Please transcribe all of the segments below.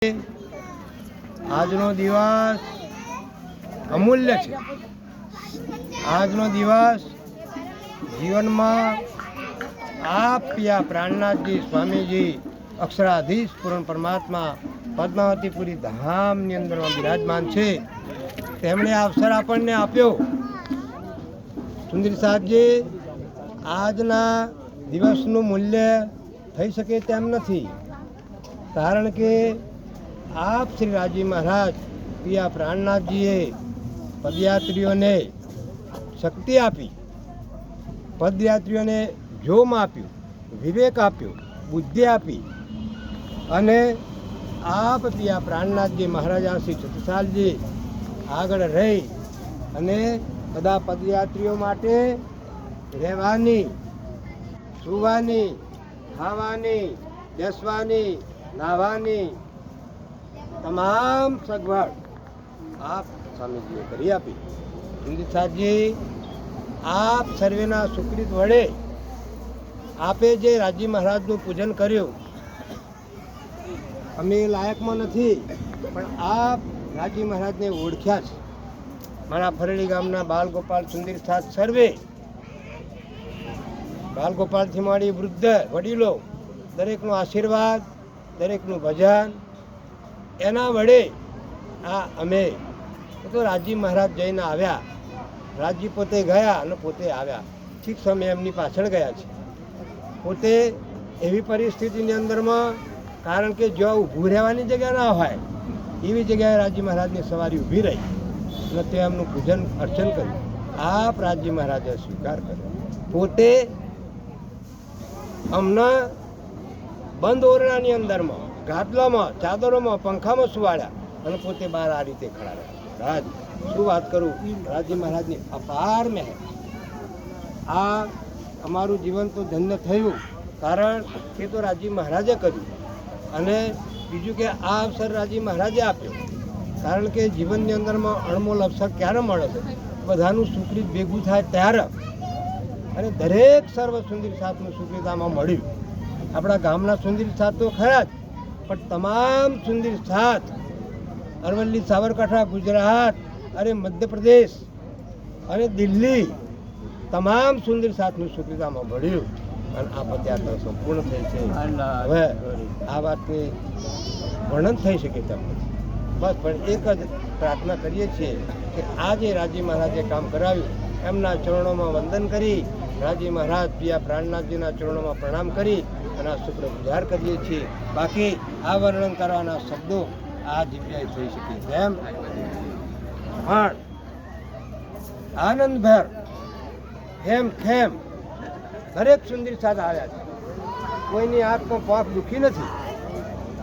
આજનો દિવસ અમૂલ્ય છે। આજનો દિવસ જીવનમાં આપ પિયા પ્રાણનાથજી સ્વામીજી અક્ષરાધીશ પૂર્ણ પરમાત્મા પદ્માવતીપુરી ધામની અંદરમાં બિરાજમાન છે। તેમણે અવસર આપણને આપ્યો। સુંદર સાહેબજી, આજના દિવસનું મૂલ્ય થઈ શકે તેમ નથી, કારણ કે આપ શ્રી રાજી મહારાજ પિયા પ્રાણનાથજીએ પદયાત્રીઓને શક્તિ આપી, પદયાત્રીઓને જોમ આપ્યું, વિવેક આપ્યો, બુદ્ધિ આપી, અને આપ પિયા પ્રાણનાથજી મહારાજા શ્રી છત્રસાલજી આગળ રહી અને બધા પદયાત્રીઓ માટે રહેવાની, સુવાની, ખાવાની, બેસવાની, નાહવાની તમામ સગવડ આપ સ્વામીજીએ કરી આપી। સુંદરસાજી, આપ સર્વેના સુકૃત વડે આપે જે રાજી મહારાજનું પૂજન કર્યું, અમે લાયકમાં નથી, પણ આપ રાજી મહારાજને ઓળખ્યા છે। મારા ફરેડી ગામના બાલગોપાલ સુંદરસાદ સર્વે, બાલગોપાલથી માંડી વૃદ્ધ વડીલો, દરેકનો આશીર્વાદ, દરેકનું ભજન, એના વડે આ અમે તો રાજી મહારાજ જઈને આવ્યા। રાજી પોતે ગયા અને પોતે આવ્યા, ઠીક સમય એમની પાછળ ગયા છે। પોતે એવી પરિસ્થિતિની અંદરમાં, કારણ કે જો ઊભું રહેવાની જગ્યા ના હોય એવી જગ્યાએ રાજી મહારાજની સવારી ઊભી રહી અને તે એમનું પૂજન અર્ચન કર્યું। આપ રાજી મહારાજે સ્વીકાર કર્યો। પોતે અમને બંધ ઓરડાની અંદરમાં, ગાદલામાં, ચાદરોમાં, પંખામાં સુવાડ્યા અને પોતે બહાર આ રીતે ખડા રહ્યા। રાજ શું વાત કરું, રાજી મહારાજની અપાર મહેર। આ અમારું જીવન તો ધન્ય થયું, કારણ કે તો રાજી મહારાજે કર્યું, અને બીજું કે આ અવસર રાજી મહારાજે આપ્યો, કારણ કે જીવનની અંદરમાં અણમોલ અવસર ક્યારે મળે છે? બધાનું સુકૃત ભેગું થાય ત્યારે, અને દરેક સર્વ સુંદર સાથનું સુકૃત આમાં મળ્યું। આપણા ગામના સુંદર સાથ તો ખરા જ, પણ તમામ સુંદર સાથ અરવલ્લી, સાબરકાંઠા, ગુજરાત, અરે મધ્યપ્રદેશ અને દિલ્હી, તમામ સુંદર સાથનું સુકૃત આમાં મળ્યું, અને આ પદયાત્રા સંપૂર્ણ થઈ છે। હવે આ વાતની વર્ણન થઈ શકે તેમ નથી, બસ પણ એક જ પ્રાર્થના કરીએ છીએ કે આજે રાજી મહારાજે કામ કરાવ્યું, એમના ચરણોમાં વંદન કરી, રાજી મહારાજ પિયા પ્રાણનાથજીના ચરણોમાં પ્રણામ કરી અને આ શુક્ર ગુજાર કરીએ છીએ। બાકી આ વર્ણન કરવાના શબ્દો આ જગ્યાએ થઈ શકે તેમ, પણ આનંદભર ખેમ ખેમ દરેક સુંદર સાથ આવ્યા છે। કોઈની આંખમાં પાપ દુખી નથી।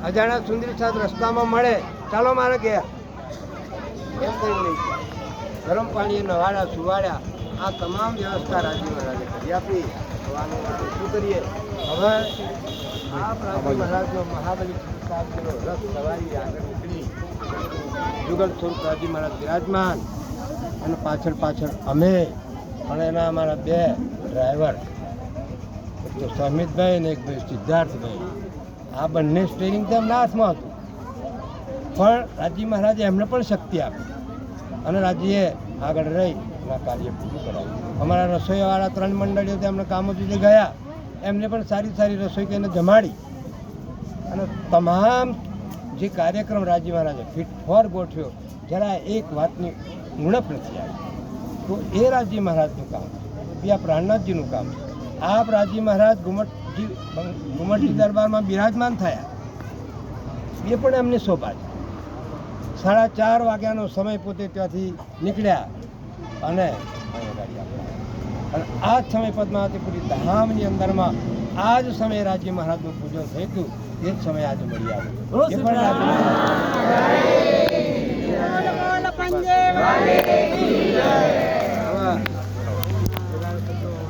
અજાણા સુંદર સાથ રસ્તામાં મળે, ચાલો મારે ઘેર એમ કરી લઈ, ગરમ પાણીએ નવાડ્યા, સુવાડ્યા, આ તમામ વ્યવસ્થા રાજી મહારાજે કરી આપી। આનું શું કરીએ હવે? આ રાજી મહારાજનો મહાબલી સાહેબનો રથ સવારી આગળ નીકળી, જુગલ સ્વરૂપ રાજી મહારાજ બિરાજમાન, અને પાછળ પાછળ અમે, પણ એના અમારા બે ડ્રાઈવર, એક તો સમિતભાઈ ને એક ભાઈ સિદ્ધાર્થભાઈ, આ બંને સ્ટેરિંગ તો એમના હાથમાં હતું, પણ રાજી મહારાજે એમને પણ શક્તિ આપી અને રાજીએ આગળ રહી એના કાર્ય પૂરું કરાવ્યું। અમારા રસોઈવાળા 3 મંડળીઓ તેમણે કામો સુધી ગયા, એમને પણ સારી સારી રસોઈ કરીને જમાડી, અને તમામ જે કાર્યક્રમ રાજી મહારાજે ફિટ ફોર ગોઠવ્યો, જરા એક વાતની ઉણપ નથી આવી। તો એ રાજી મહારાજનું કામ, પિયા પ્રાણનાથજીનું કામ છે। આપ રાજી મહારાજ ઘુમટજી દરબારમાં બિરાજમાન થયા, એ પણ એમની શોભા છે। 4:30 વાગ્યાનો સમય પોતે ત્યાંથી નીકળ્યા અને આ જ સમય પદ્માવતીપુરી ધામની અંદરમાં આ જ સમયે રાજી મહારાજનું પૂજન થયું હતું, એ જ સમયે આજે મળી આવ્યું। એ પણ રાજી